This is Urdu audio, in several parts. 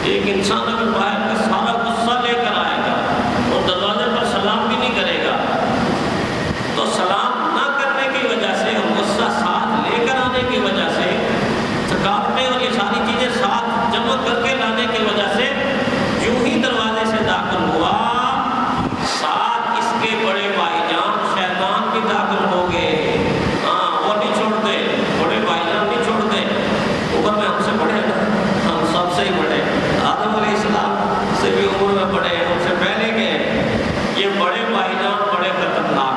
ایک انسان اگر باہر کا سارا غصہ لے کر آئے گا اور دروازے پر سلام بھی نہیں کرے گا، تو سلام نہ کرنے کی وجہ سے اور غصہ ساتھ لے کر آنے کی وجہ سے، تھکاوٹیں اور یہ ساری چیزیں ساتھ جمع کر کے لانے کی وجہ سے جو ہی دروازے سے داخل ہوا، ساتھ اس کے بڑے بھائی جان شیطان بھی داخل ہو گئے۔ ہاں، وہ نہیں چھوڑتے، بڑے بھائی جان نہیں چھوڑتے، عمر میں ہم سے بڑے ہیں، ہم سب سے ہی بڑے، آدم علیہ السلام سے بھی عمر میں بڑے ہیں، ان سے پہلے کے ہیں۔ یہ بڑے بھائی جان بڑے خطرناک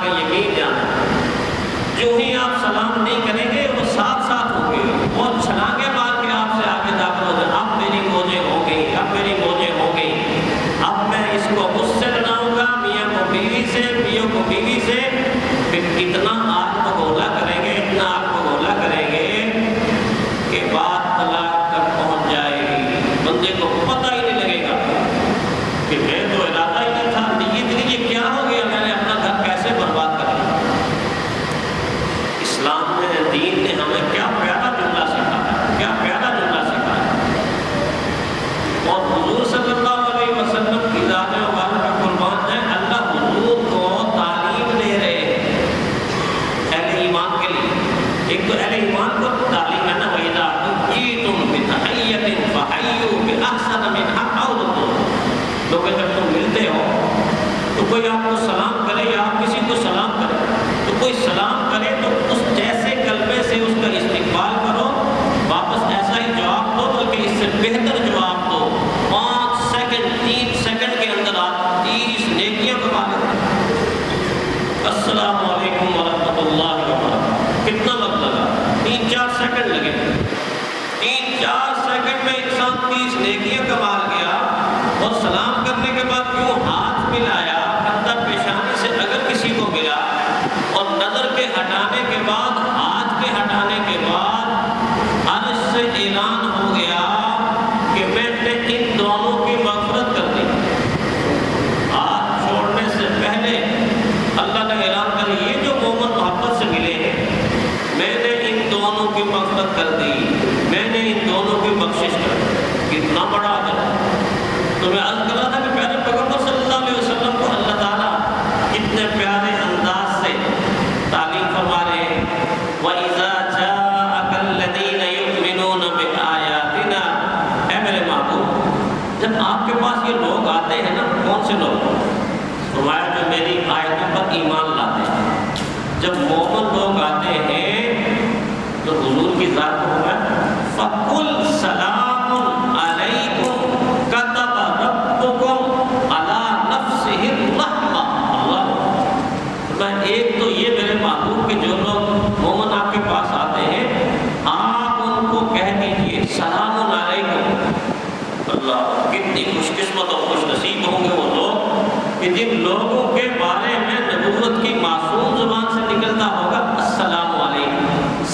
ہیں، یقین جانا۔ جو ہی آپ سلام نہیں کریں گے وہ ساتھ ساتھ ہوں گے، وہ چھلانگیں مار کے آپ سے آگے داخل ہو جائیں۔ اب میری موجیں ہو گئی، اب میری موجیں ہو گئی، اب میں اس کو مجھ سے لڑاؤں گا، میاں کو بیوی سے، میوں کو بیوی سے، پھر اتنا آگ بگولا کریں گے، اتنا آگ بگولا کریں گے کہ بات طلاق تک پہنچ جائے گی۔ بندے کو پتہ ہی نہیں لگے گا کہ میں تو ارادہ ہی نہیں تھا، یہ کیا ہو گیا، میں نے اپنا گھر کیسے برباد کر دیا۔ اسلام میں دین نے ہمیں کیا پیارا جملہ سکھایا، کیا پیارا جملہ سکھایا۔ اور حضور صلی اللہ علیہ وسلم کی ذات مبارک کا قربان ہے، اللہ حضور کو تعلیم دے رہے ہیں اہل ایمان کے لیے۔ ایک تو اہل ایمان کو تعلیم ہے نا، وَإِذَا حُيِّيتُم بِتَحِيَّةٍ فَحَيُّوا بِأَحْسَنَ مِنْهَا أَوْ رُدُّوهَا۔ لوگ جب تم ملتے ہو تو کوئی آپ کو سلام کرے یا آپ کسی کو سلام کرے، تو کوئی سلام کرے تو اس جیسے کلمے سے اس کا استقبال کرو، واپس ایسا ہی جواب دو، بلکہ اس سے بہتر جواب دو۔ 5 سیکنڈ 3 سیکنڈ کے اندر آپ 30 نیکیاں کما لیتے ہیں۔ السلام علیکم ورحمۃ اللہ وبرکاتہ، کتنا وقت لگا؟ 3-4 سیکنڈ لگے۔ 3-4 سیکنڈ میں انسان 30 نیکیاں کما گیا۔ اور سلام کرنے کے بعد کیوں ہاتھ ملایا، اندر پیشانی سے اگر کسی کو ملا، اور نظر کے ہٹانے کے بعد، ہاتھ کے ہٹانے کے بعد عرش سے اعلان ہو گیا کہ میں نے ان دونوں کی مغفرت کر دی۔ ہاتھ چھوڑنے سے پہلے اللہ نے اعلان کر، یہ جو مومن محبت سے ملے ہیں، میں نے ان دونوں کی مغفرت کر دی، میں نے ان دونوں کی بخشش کر دی۔ کتنا بڑا اجر ہے۔ تو میں عرض کر رہا تھا کہ پیارے پیغمبر صلی اللہ علیہ وسلم کو اللہ تعالیٰ کتنے پیارے انداز سے تعلیم فرما رہے ہیں۔ وَإِذَا جَاءَكَ الَّذِينَ يُؤْمِنُونَ بِآيَاتِنَا، اے میرے محبوب، جب آپ کے پاس یہ لوگ آتے ہیں نا، کون سے لوگ؟ فرمایا جو میری آیتوں پر ایمان لاتے ہیں۔ جب مومن لوگ آتے ہیں تو حضور کی ذات کو فرمایا فَقُلْ سَلَامٌ عَلَيْكُمْ كَتَبَ رَبُّكُمْ عَلَىٰ نَفْسِهِ الرَّحْمَةَ۔ اللہ، ایک تو یہ میرے محبوب کے جو لوگ مومن آپ کے پاس آتے ہیں، آپ ان کو کہہ دیجئے سلام علیکم۔ اللہ، کتنی خوش قسمت اور خوش نصیب ہوں گے وہ لوگ کہ جن لوگوں کے بارے میں نبوت کی معصوم زبان سے نکلتا ہوگا السلام علیکم،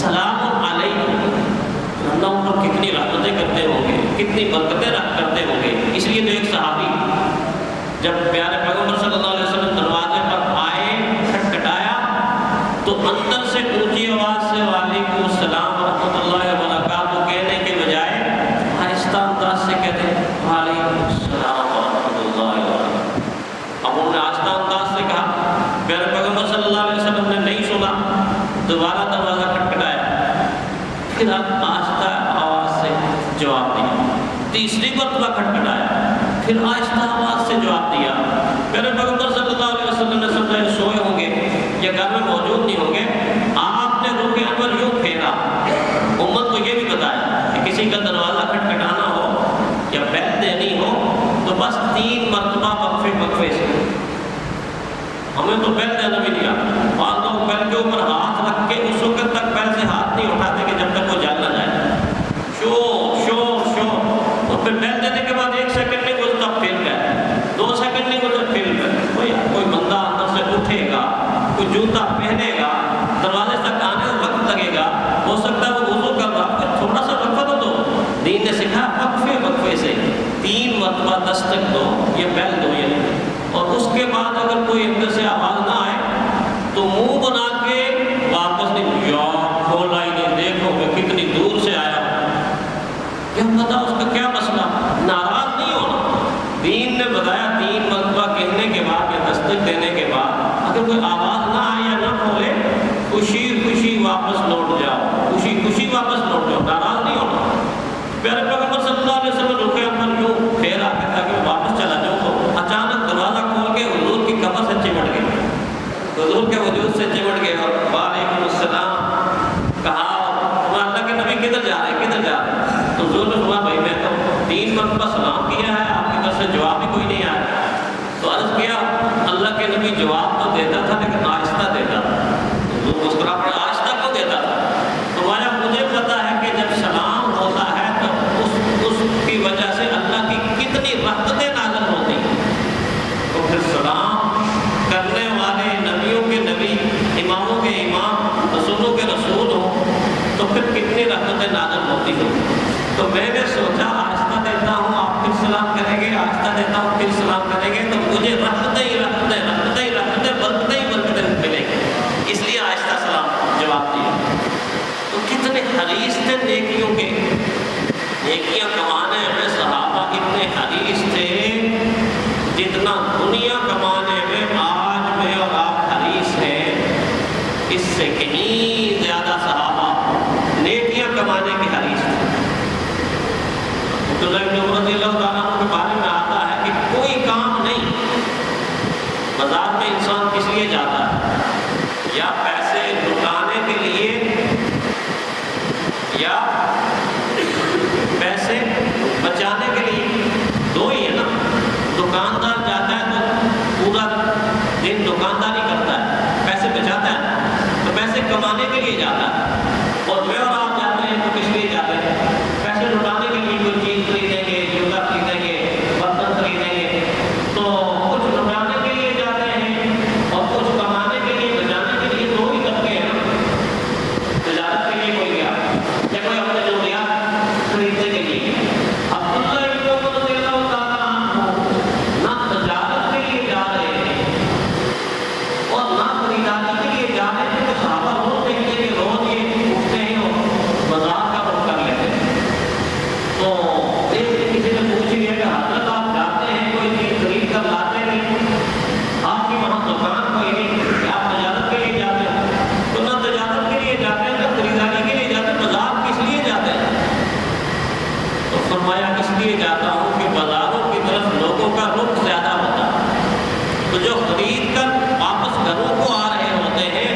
سلام علیکم۔ اللہ ان پر کتنی رحمتیں کرتے ہوں گے، کتنی برکتیں کرتے ہوں گے۔ اس لیے تو ایک صحابی جب پیارے پیغمبر صلی اللہ علیہ وسلم دروازے پر آئے، کھٹکھٹایا تو اندر سے اونچی آواز سے وعلیکم السلام ورحمۃ اللہ وبرکاتہ کہنے کے بجائے آہستہ انداز سے کہتے ہیں وعلیکم السلام ورحمۃ اللہ وبرکاتہ۔ اب انہوں نے آہستہ انداز سے کہا، پیارے پیغمبر صلی اللہ علیہ وسلم نے نہیں سنا، دوبارہ دروازہ کھٹکھٹایا، پھر آپ آہستہ آواز سے جواب دیا، تیسری مرتبہ کھٹکھٹایا، پھر آہستہ آواز سے جواب دیا۔ پیارے پیغمبر صلی اللہ علیہ وسلم نے سمجھا یہ سوئے ہوں گے یا گھر میں موجود نہیں ہوں گے۔ آپ نے رخ انور یوں پھیرا، امت کو یہ بھی بتایا کہ کسی کا دروازہ کھٹکھٹانا ہو یا بیل دینی ہو تو بس 3 مرتبہ وقفے سے۔ ہمیں تو بیل دینا بھی نہیں آتا، بعض لوگ بیل کے اوپر ہاتھ رکھ کے اس وقت تک بیل سے ہاتھ نہیں اٹھاتے کہ جب تک وہ جل نہ جائے، اور پھر بیل دینے کے بعد 1 سیکنڈ نہیں گزرتا پھر بیل، 2 سیکنڈ نہیں گزرتا پھر بیل۔ کوئی بندہ اندر سے اٹھے گا، کوئی جوتا پہنے گا، دروازے تک آنے میں وقت لگے گا، ہو سکتا ہے وہ وضو کر رہا، پھر تھوڑا سا وقفہ تو دو۔ دین نے سکھا وقفے سے 3 مرتبہ دستک دو، یہ بیل دو یہ، اور اس کے بعد اگر کوئی اندر سے آواز نہ آئے تو منہ بنا کے واپس نہیں، یا کھولا ہی نہیں، دیکھو کہ کتنی دور سے آیا، کیا پتا کدھر جا رہے کدھر جا رہے؟ تو حضور نے فرمایا بھائی میں تو 3 مرتبہ سلام کیا ہے، آپ کی طرف سے جواب ہی کوئی نہیں آیا۔ تو عرض کیا اللہ کے نبی جواب تو دیتا تھا لیکن آہستہ دیتا تھا۔ حضور مسکرا پڑے آہستہ کیوں دیتا تھا؟ فرمایا مجھے پتا ہے کہ جب سلام ہوتا ہے تو اس کی وجہ سے اللہ کی کتنی رحمتیں نازل ہوتی ہیں، تو پھر سلام کرنے والے نبیوں کے نبی، اماموں کے امام، رسولوں کے رسول ہوں تو پھر کتنی رحمتیں نازل ہوتی ہوں۔ تو میں نے سوچا آہستہ دیتا ہوں آپ پھر سلام کریں گے، آہستہ دیتا ہوں پھر سلام کریں گے، تو مجھے رحمتیں ہی رحمتیں رحمتیں ہی رحمتیں برکتیں ہی برکتیں ملیں گی، اس لیے آہستہ سلام جواب دیا۔ تو کتنے حریص تھے نیکیوں کے، نیکیاں کمانے میں صحابہ اتنے حریص تھے جتنا دنیا کمانے میں آج میں اور آپ حریص ہیں، اس سے کہیں زیادہ صحابہ نیکیاں کمانے کے حریص تھے۔ عبداللہ بن عمر رضی اللہ تعالیٰ عنہ کے بارے میں آتا ہے کہ کوئی کام نہیں بازار میں انسان کس لیے جاتا ہے، یا پیسے لٹانے کے لیے یا پیسے بچانے کے لیے، دو ہی ہے نا۔ دکاندار جاتا ہے تو پورا دن دکانداری کرتا ہے، پیسے بچاتا ہے، تو پیسے کمانے کے لیے جاتا ہے۔ اور میں اور آپ جاتے ہیں تو کس لیے جاتے ہیں؟ پیسے لٹانے کے لیے، کوئی چیز خریدیں گے، جوتا خریدیں گے، برتن خریدیں گے، تو کچھ لٹانے کے لیے جاتے ہیں اور کچھ کمانے کے لیے بچانے کے لیے، دو ہی طبقے ہیں نا۔ تجارت کے لیے کوئی گیا یا کوئی اپنے ضروریات خریدنے کے لیے۔ عبداللہ بن عمر رضی اللہ تعالیٰ عنہ نہ تجارت کے لیے جا رہے ہیں اور نہ خریداری کے لیے جا رہے ہیں، تو صحابہ روز دیکھتے کہ روز یہ اٹھتے ہیں اور بازار کا رخ کر لیتے ہیں۔ تو ایک دن کسی نے پوچھ لیا کہ حضرت آپ جاتے ہیں کوئی چیز خرید کر لاتے نہیں، آپ کی وہاں دکان کوئی نہیں، کہ آپ تجارت کے لیے جاتے ہیں؟ تو نہ تجارت کے لیے جاتے ہیں نہ خریداری کے لیے جاتے ہیں، بازار کس لیے جاتے ہیں؟ تو فرمایا اس لیے جاتا ہوں کہ بازاروں کی طرف لوگوں کا رخ زیادہ ہوتا ہے، تو جو خرید کر واپس گھروں کو آ رہے ہوتے ہیں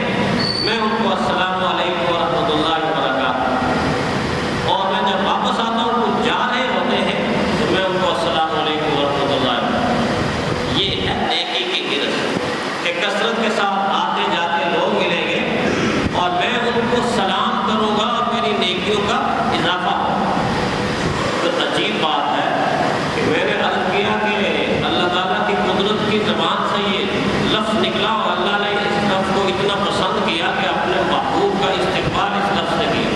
میں ان کو السلام علیکم ورحمۃ اللہ وبرکاتہ، اور میں جب واپس آتا ہوں وہ جا رہے ہوتے ہیں تو میں ان کو السلام علیکم ورحمۃ اللہ وبرکاتہ۔ یہ ہے نیکی کی حرص کہ کثرت کے ساتھ آتے جاتے لوگ ملیں گے اور میں ان کو سلام کروں گا اور میری نیکیوں کا اضافہ ہوگا۔ تو عجیب بات ہے کہ میں نے عرض کیا کہ اللہ تعالیٰ کی قدرت کی زبان سے یہ لفظ نکلا اور اللہ نے اس لفظ کو اتنا پسند کیا کہ اپنے محبوب کا استقبال اس لفظ سے کیا۔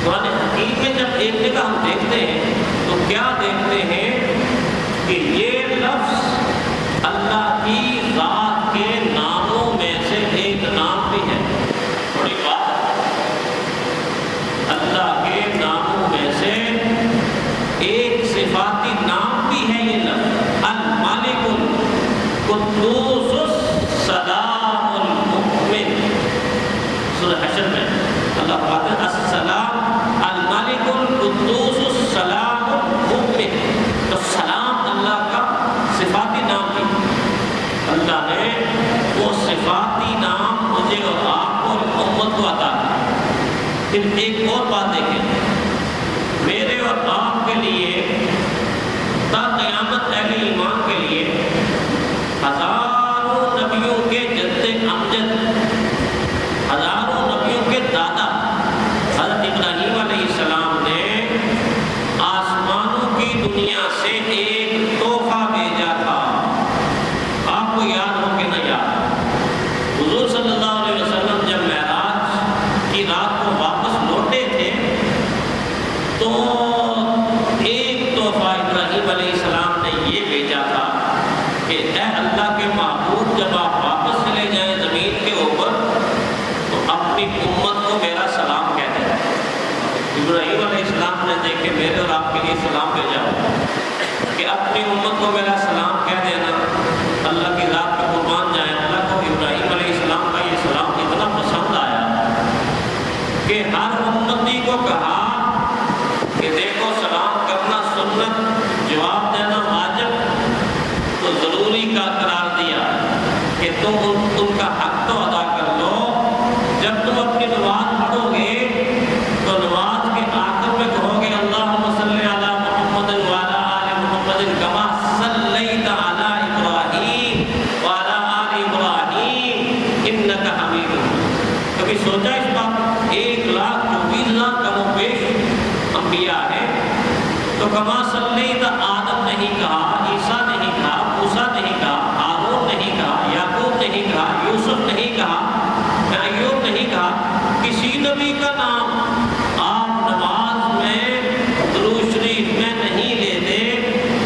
قرآن حکیم میں جب ایک جگہ ہم دیکھتے ہیں تو کیا دیکھتے ہیں کہ یہ لفظ اللہ کی ذات کے ناموں میں سے ایک نام بھی ہے۔ بڑی بات ہے، اللہ کے ناموں میں سے ایک صفاتی نام بھی ہے یہ لفظ، المالک القدوس السلام المؤمن۔ سورہ حشر میں اللہ فرماتا ہے السلام المالک القدوس السلام المؤمن۔ تو سلام اللہ کا صفاتی نام بھی، اللہ نے وہ صفاتی نام مجھے اور آپ کو اور امت کو عطا کیا۔ پھر ایک اور بات دیکھیں، میرے اور آپ کے لیے تا قیامت اہل ایمان کے لیے ہزاروں نبیوں کے جد امجد، ہزاروں نبیوں کے دادا حضرت ابراہیم علیہ السلام نے آسمانوں کی دنیا سے ایک تحفہ بھیجا تھا۔ آپ کو یاد ہو کہ نہ یاد، حضور صلی اللہ علیہ وسلم جب معراج کی رات کو واپس لوٹے تھے تو ایک تحفہ ابراہیم علیہ السلام نے یہ بھیجا تھا کہ اے اللہ کے محبوب، جب آپ واپس چلے جائیں زمین کے اوپر تو اپنی امت کو میرا سلام کہہ دیں۔ ابراہیم علیہ السلام نے دیکھے میرے اور آپ کے لیے سلام بھیجا کہ اپنی امت کو میرا سلام کہہ دینا، اللہ کی ذات پہ قربان جائیں۔ اللہ کو ابراہیم علیہ السلام کا یہ سلام اتنا پسند آیا کہ ہر امتی کو کہا کہ دیکھو سلام کرنا سنت، جواب دینا واجب، تو ضروری کا قرار دیا کہ تم ان کا حق تو ادا کر لو۔ جب تم اپنی نماز پڑھو گے تو نماز کے انبیاء ہیں، تو کما صلیت آدم نہیں کہا، عیسیٰ نہیں کہا، موسیٰ نہیں کہا، ہارون نہیں کہا، یعقوب نہیں کہا، یوسف نہیں کہا، ایوب نہیں کہا، کسی نبی کا نام آپ نماز میں درود شریف میں نہیں لیتے،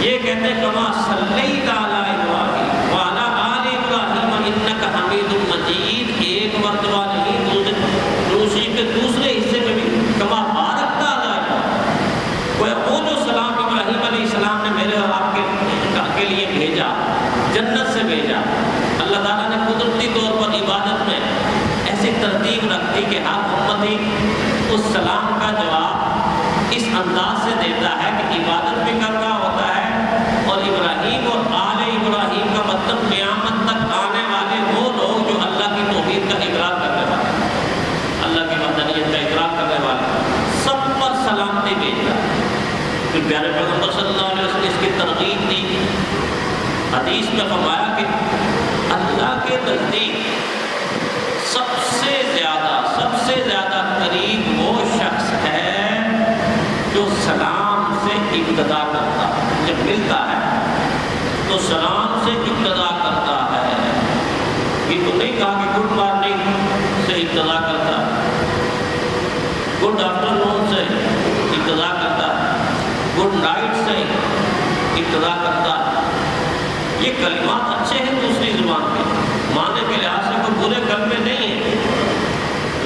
یہ کہتے کما صلیت علی ابراہیم وعلی آل ابراہیم انک حمید مجید، ایک مرتبہ نہیں، درود شریف کے دوسرے حصے میں بھی کما بارکت علی ابراہیم، وہ جو سلام ابراہیم علیہ السلام نے میرے اور آپ کے لیے بھیجا، جنت سے بھیجا، اللہ تعالیٰ نے قدرتی طور پر عبادت میں ایسی ترتیب رکھ دی کہ ہر امتی اس سلام کا جواب اس انداز سے دیتا ہے کہ عبادت بھی کر رہا ہوتا ہے، اور ابراہیم اور آل ابراہیم کا مطلب قیامت تک آنے والے وہ لوگ جو اللہ کی توحید کا اقرار کرنے والے، اللہ کی وحدانیت کا اقرار کرنے والے، سب پر سلامتی بھیجتا ہے۔ پھر پیارے پیغمبر صلی اللہ علیہ وسلم نے اس کی ترغیب دی، حدیث میں فرمایا کہ اللہ کے نزدیک سب سے زیادہ قریب وہ شخص ہے جو سلام سے ابتدا کرتا ہے، جب ملتا ہے تو سلام سے ابتدا کرتا ہے۔ یہ تو نہیں کہا کہ گڈ مارننگ سے ابتدا کرتا ہے، گڈ آفٹرنون سے ابتدا کرتا ہے، گڈ نائٹ سے ابتدا کرتا ہے۔ یہ کلمات اچھے ہیں دوسری زبان کے، معنی کے لحاظ سے کوئی برے کلمے نہیں ہیں،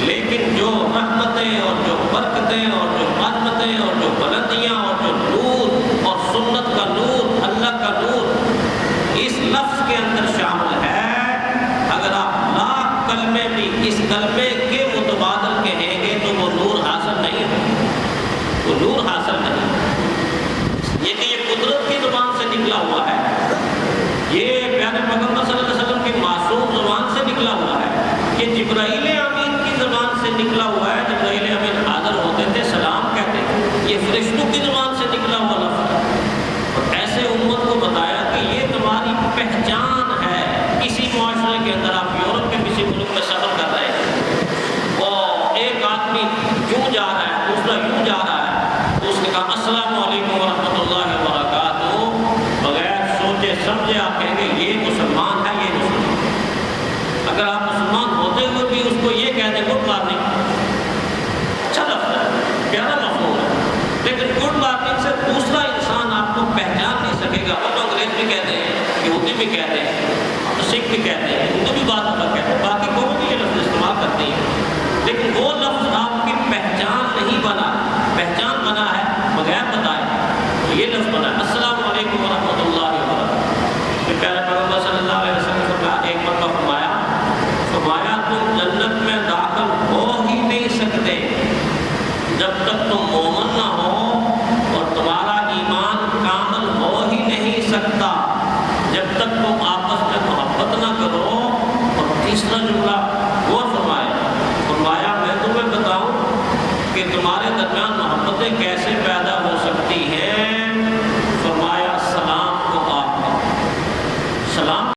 لیکن جو رحمتیں اور جو برکتیں اور جو عظمتیں اور جو بلندیاں اور جو نور اور سنت کا نور، اللہ کا نور اس لفظ کے اندر شامل ہے، اگر آپ لاکھ کلمے بھی اس کلمے کے متبادل کہیں گے تو وہ نور حاصل نہیں ہے، وہ نور حاصل نہیں، یہ کہ یہ قدرت کی زبان سے نکلا ہوا ہے، یہ پیارے پیغمبر صلی اللہ علیہ وسلم کی معصوم زبان سے نکلا ہوا ہے، یہ جبرائیل امین کی زبان سے نکلا ہوا ہے، جبرائیل امین حاضر ہوتے تھے سلام کہتے ہیں، یہ فرشتوں کی زبان سے نکلا ہوا لفظ ہے، اور ایسے امت کو بتایا کہ یہ تمہاری پہچان ہے۔ کسی معاشرے کے اندر آپ یورپ کے کسی ملک میں سفر کر رہے ہیں اور ایک آدمی یوں جا رہا ہے، دوسرا یوں جا رہا ہے، تو اس نے کہا السلام علیکم ورحمۃ اللہ وبرکاتہ، بغیر سوچے سمجھے آپ کہیں گے یہ مسلمان ہے، یہ مسلمان۔ اگر آپ مسلمان ہوتے ہوئے بھی اس کو یہ کہہ دیں گڈ مارننگ، اچھا لفظ ہے، پیارا مفہوم ہے، لیکن گڈ مارننگ سے دوسرا انسان آپ کو پہچان نہیں سکے گا۔ وہ تو انگریز بھی کہتے ہیں، یہودی بھی کہتے ہیں، سکھ بھی کہتے ہیں، ہندو بھی بات